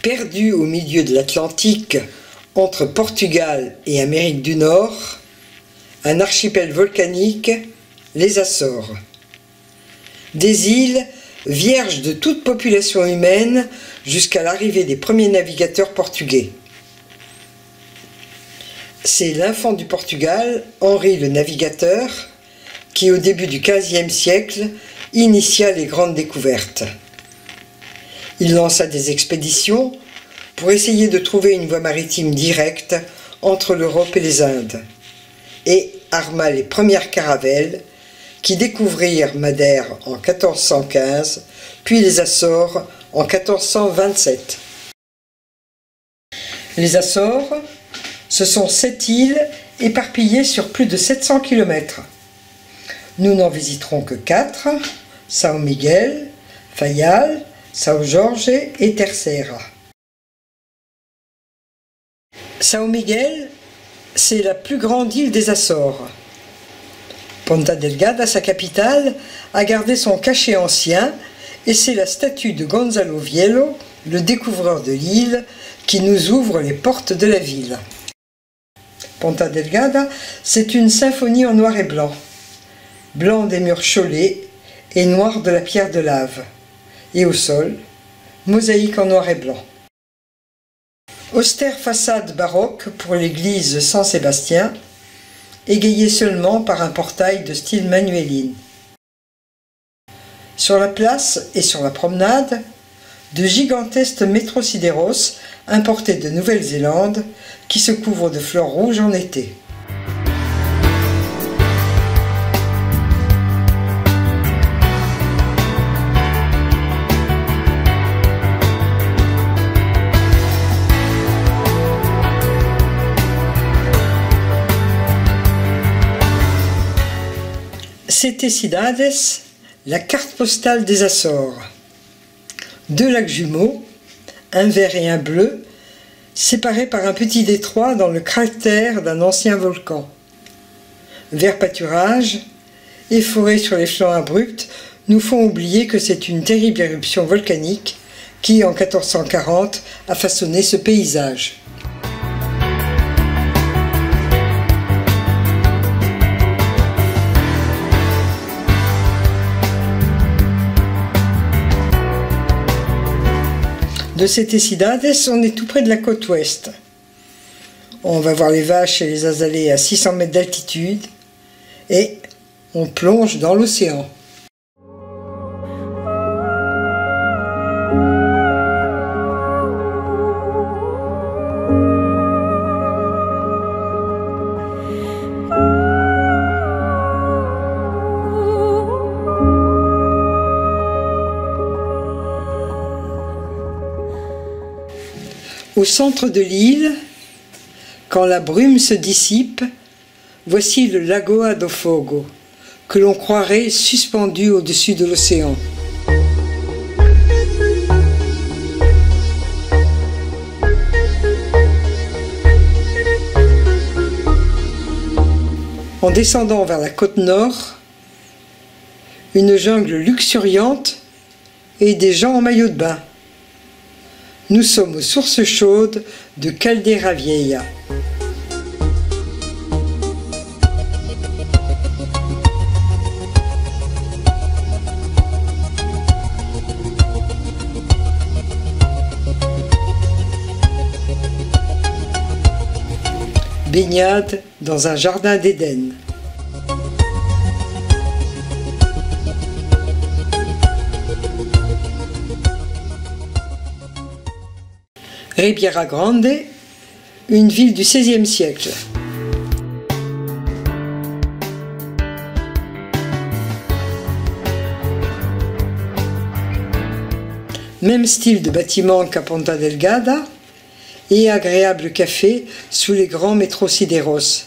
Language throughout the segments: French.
Perdu au milieu de l'Atlantique, entre Portugal et Amérique du Nord, un archipel volcanique, les Açores. Des îles vierges de toute population humaine jusqu'à l'arrivée des premiers navigateurs portugais. C'est l'enfant du Portugal, Henri le Navigateur, qui au début du XVe siècle initia les grandes découvertes. Il lança des expéditions pour essayer de trouver une voie maritime directe entre l'Europe et les Indes, et arma les premières caravelles qui découvrirent Madère en 1415, puis les Açores en 1427. Les Açores, ce sont 7 îles éparpillées sur plus de 700 km. Nous n'en visiterons que 4, São Miguel, Faial, São Jorge et Terceira. São Miguel, c'est la plus grande île des Açores. Ponta Delgada, sa capitale, a gardé son cachet ancien et c'est la statue de Gonzalo Viello, le découvreur de l'île, qui nous ouvre les portes de la ville. Ponta Delgada, c'est une symphonie en noir et blanc. Blanc des murs chaulés et noir de la pierre de lave. Et au sol, mosaïque en noir et blanc. Austère façade baroque pour l'église Saint-Sébastien, égayée seulement par un portail de style manueline. Sur la place et sur la promenade, de gigantesques métrosideros importés de Nouvelle-Zélande qui se couvrent de fleurs rouges en été. Sete Cidades, la carte postale des Açores. 2 lacs jumeaux, un vert et un bleu, séparés par un petit détroit dans le cratère d'un ancien volcan. Verts pâturages et forêts sur les flancs abrupts nous font oublier que c'est une terrible éruption volcanique qui, en 1440, a façonné ce paysage. De Sete Cidades, on est tout près de la côte ouest. On va voir les vaches et les azalées à 600 mètres d'altitude et on plonge dans l'océan. Au centre de l'île, quand la brume se dissipe, voici le Lagoa do Fogo, que l'on croirait suspendu au-dessus de l'océan. En descendant vers la côte nord, une jungle luxuriante et des gens en maillot de bain. Nous sommes aux sources chaudes de Caldeira Vieja. Baignade dans un jardin d'Éden. Ribeira Grande, une ville du XVIe siècle. Même style de bâtiment qu'à Ponta Delgada et agréable café sous les grands métrosideros.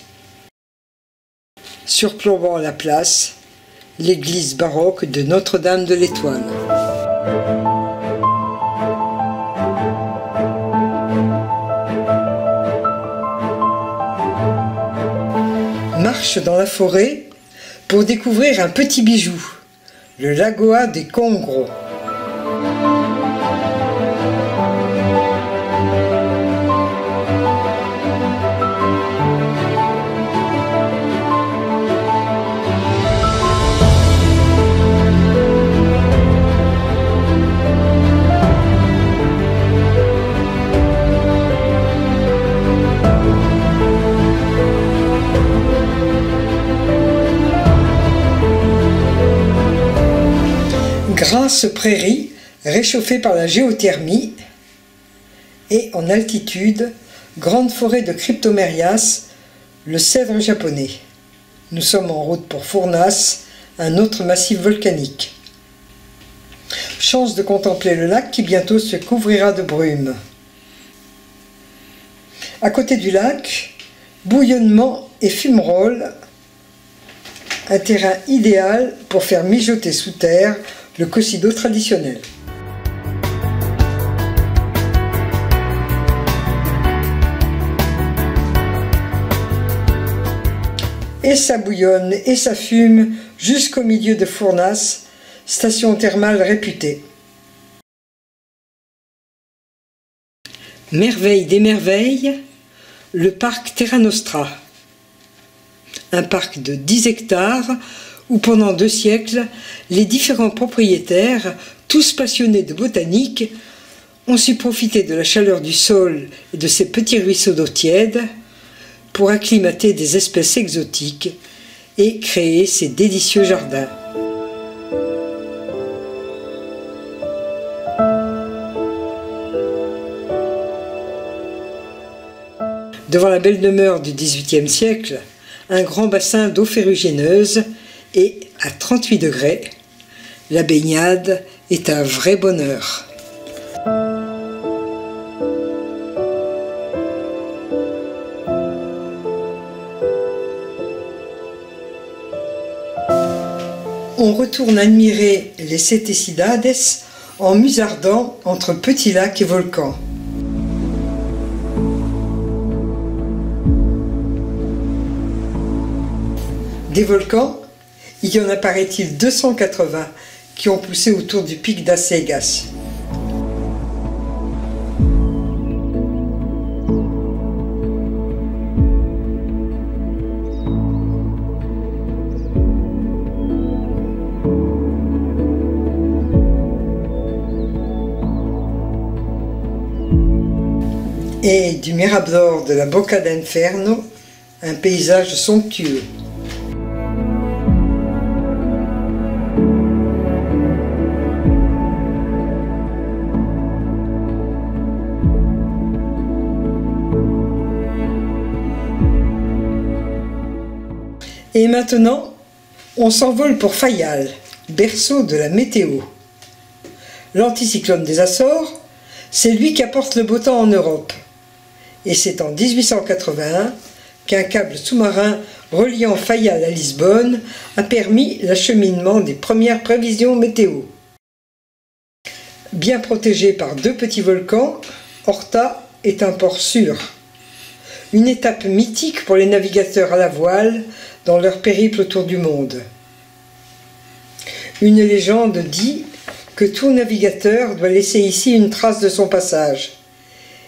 Surplombant la place, l'église baroque de Notre-Dame de l'Étoile. Marche dans la forêt pour découvrir un petit bijou, le Lagoa de Congro. vaste prairie réchauffée par la géothermie et en altitude, grande forêt de cryptomérias, le cèdre japonais. Nous sommes en route pour Fournas, un autre massif volcanique. Chance de contempler le lac qui bientôt se couvrira de brume. À côté du lac, bouillonnement et fumerolles, un terrain idéal pour faire mijoter sous terre le cocido traditionnel. Et ça bouillonne et ça fume jusqu'au milieu de Fournas, station thermale réputée. Merveille des merveilles, le parc Terra Nostra. Un parc de 10 hectares où pendant 2 siècles, les différents propriétaires, tous passionnés de botanique, ont su profiter de la chaleur du sol et de ses petits ruisseaux d'eau tiède pour acclimater des espèces exotiques et créer ces délicieux jardins. Devant la belle demeure du XVIIIe siècle, un grand bassin d'eau ferrugineuse et, à 38 degrés, la baignade est un vrai bonheur. On retourne admirer les Sete Cidades en musardant entre petits lacs et volcans. Des volcans, il y en a paraît-il 280 qui ont poussé autour du pic das Cegas. Et du Mirador de la Boca d'Inferno, un paysage somptueux. Et maintenant, on s'envole pour Fayal, berceau de la météo. L'anticyclone des Açores, c'est lui qui apporte le beau temps en Europe. Et c'est en 1881 qu'un câble sous-marin reliant Fayal à Lisbonne a permis l'acheminement des premières prévisions météo. Bien protégé par 2 petits volcans, Horta est un port sûr. Une étape mythique pour les navigateurs à la voile dans leur périple autour du monde. Une légende dit que tout navigateur doit laisser ici une trace de son passage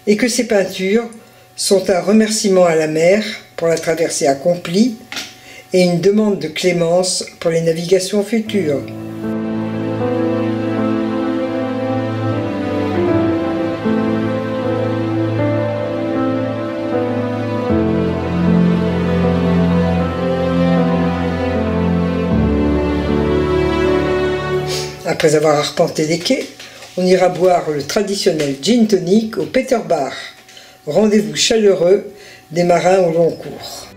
et que ces peintures sont un remerciement à la mer pour la traversée accomplie et une demande de clémence pour les navigations futures. Après avoir arpenté les quais, on ira boire le traditionnel gin tonic au Peter Bar. Rendez-vous chaleureux des marins au long cours.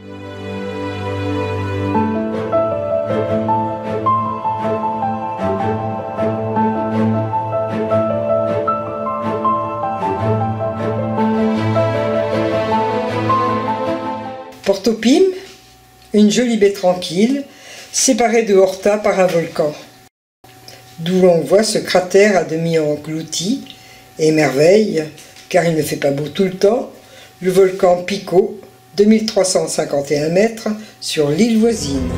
Porto Pim, une jolie baie tranquille, séparée de Horta par un volcan, d'où l'on voit ce cratère à demi englouti, et merveille, car il ne fait pas beau tout le temps, le volcan Pico, 2351 mètres, sur l'île voisine.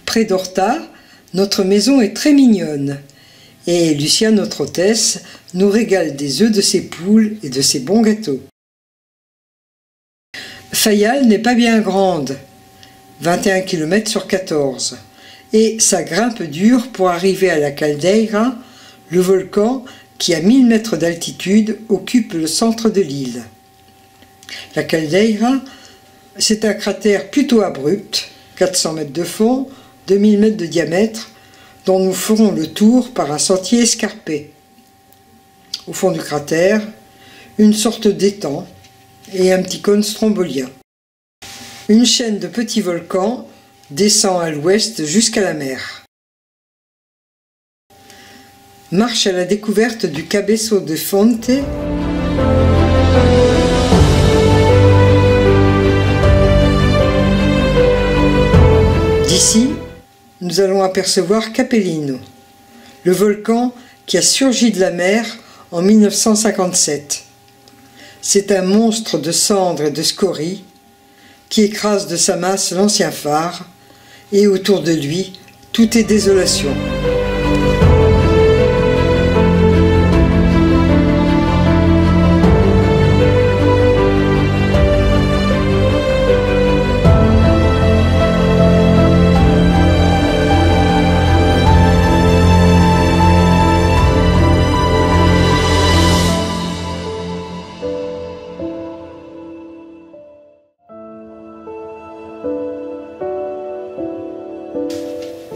Près d'Horta, notre maison est très mignonne, et Lucia, notre hôtesse, nous régale des œufs de ses poules et de ses bons gâteaux. Fayal n'est pas bien grande, 21 km sur 14, et sa grimpe dure pour arriver à la Caldeira, le volcan qui à 1000 mètres d'altitude occupe le centre de l'île. La Caldeira, c'est un cratère plutôt abrupt, 400 mètres de fond, 2000 mètres de diamètre, dont nous ferons le tour par un sentier escarpé. Au fond du cratère, une sorte d'étang et un petit cône strombolien. Une chaîne de petits volcans descend à l'ouest jusqu'à la mer. Marche à la découverte du Cabeço de Fonte. D'ici, nous allons apercevoir Capellino, le volcan qui a surgi de la mer en 1957. C'est un monstre de cendres et de scories qui écrase de sa masse l'ancien phare, et autour de lui, tout est désolation.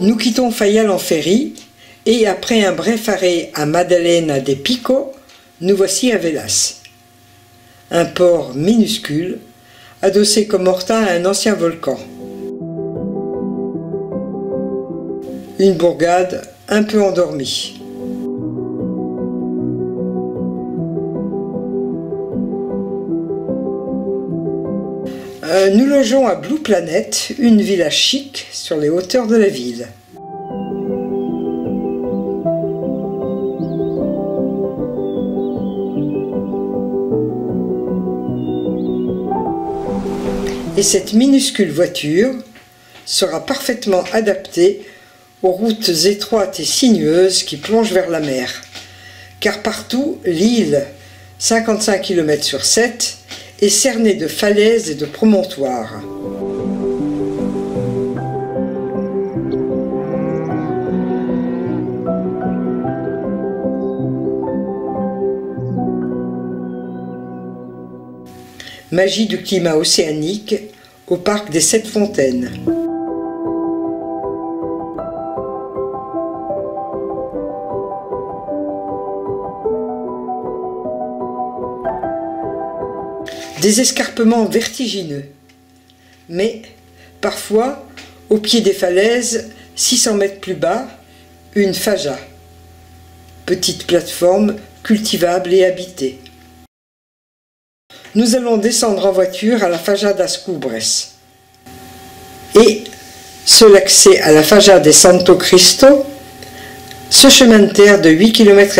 Nous quittons Faial en ferry et après un bref arrêt à Madalena de Pico, nous voici à Velas. Un port minuscule, adossé comme Horta à un ancien volcan. Une bourgade un peu endormie. Nous logeons à Blue Planet, une villa chic sur les hauteurs de la ville. Et cette minuscule voiture sera parfaitement adaptée aux routes étroites et sinueuses qui plongent vers la mer. Car partout, l'île, 55 km/7, est cernée de falaises et de promontoires. Magie du climat océanique au parc des 7 Fontaines. Des escarpements vertigineux, mais parfois, au pied des falaises, 600 mètres plus bas, une faja, petite plateforme cultivable et habitée. Nous allons descendre en voiture à la Faja das Cubres et, seul accès à la Faja de Santo Cristo, ce chemin de terre de 8,5 km.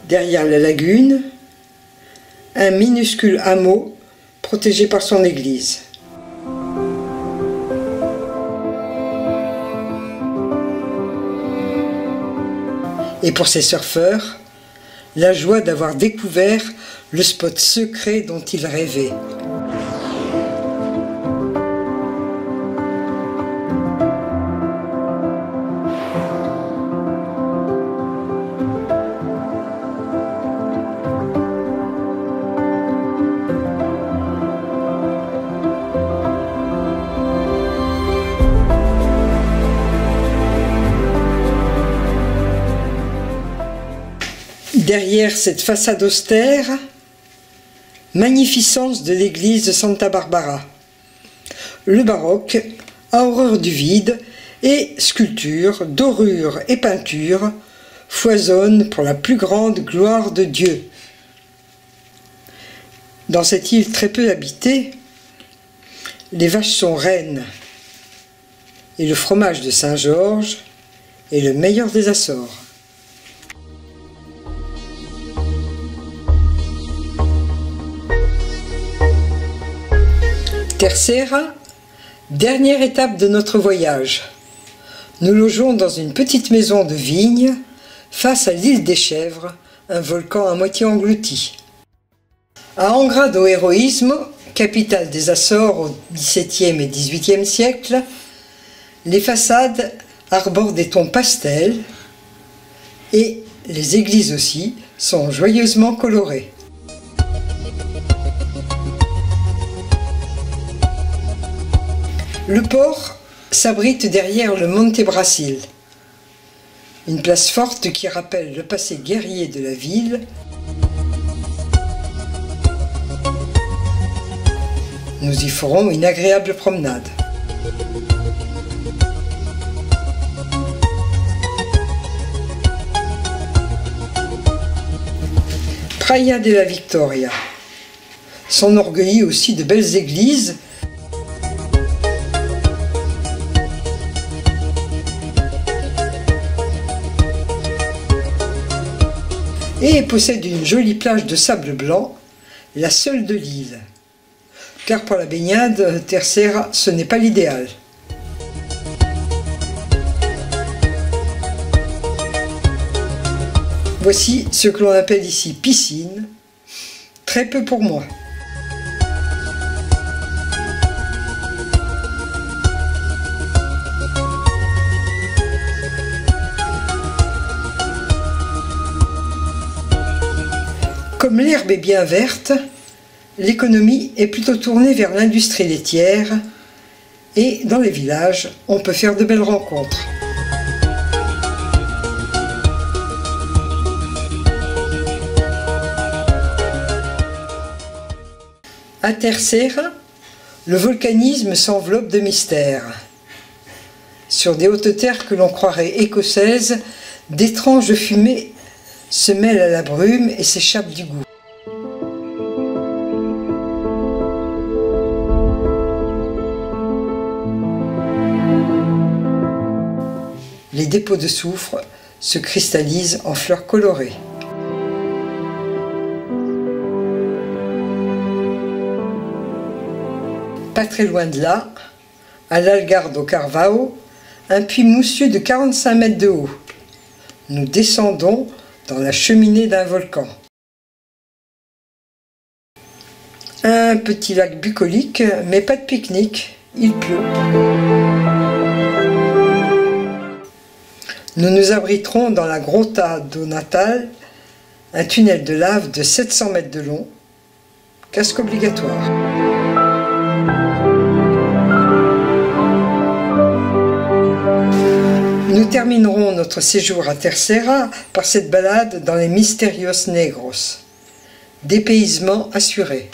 Derrière la lagune, un minuscule hameau protégé par son église. Et pour ces surfeurs, la joie d'avoir découvert le spot secret dont ils rêvaient. Derrière cette façade austère, magnificence de l'église de Santa Barbara. Le baroque a horreur du vide et sculptures, dorures et peintures foisonnent pour la plus grande gloire de Dieu. Dans cette île très peu habitée, les vaches sont reines et le fromage de Saint-Georges est le meilleur des Açores. Terceira, dernière étape de notre voyage. Nous logeons dans une petite maison de vigne face à l'île des Chèvres, un volcan à moitié englouti. A Angra do Heroísmo, Capitale des Açores au XVIIe et XVIIIe siècle, les façades arborent des tons pastels et les églises aussi sont joyeusement colorées. Le port s'abrite derrière le Monte Brasil, une place forte qui rappelle le passé guerrier de la ville. Nous y ferons une agréable promenade. Praia de la Victoria s'enorgueillit aussi de belles églises et possède une jolie plage de sable blanc, la seule de l'île. Car pour la baignade, Terceira, ce n'est pas l'idéal. Voici ce que l'on appelle ici piscine, très peu pour moi. Comme l'herbe est bien verte, l'économie est plutôt tournée vers l'industrie laitière et dans les villages, on peut faire de belles rencontres. À Terceira, le volcanisme s'enveloppe de mystère. Sur des hautes terres que l'on croirait écossaises, d'étranges fumées se mêlent à la brume et s'échappent du goût. Les dépôts de soufre se cristallisent en fleurs colorées. Pas très loin de là, à l'Algarve au Carvao, un puits mousseux de 45 mètres de haut. Nous descendons dans la cheminée d'un volcan. Un petit lac bucolique, mais pas de pique-nique, il pleut. Nous nous abriterons dans la Grotta do Natal, un tunnel de lave de 700 mètres de long, casque obligatoire. Nous terminerons notre séjour à Terceira par cette balade dans les Misterios Negros. Dépaysement assuré.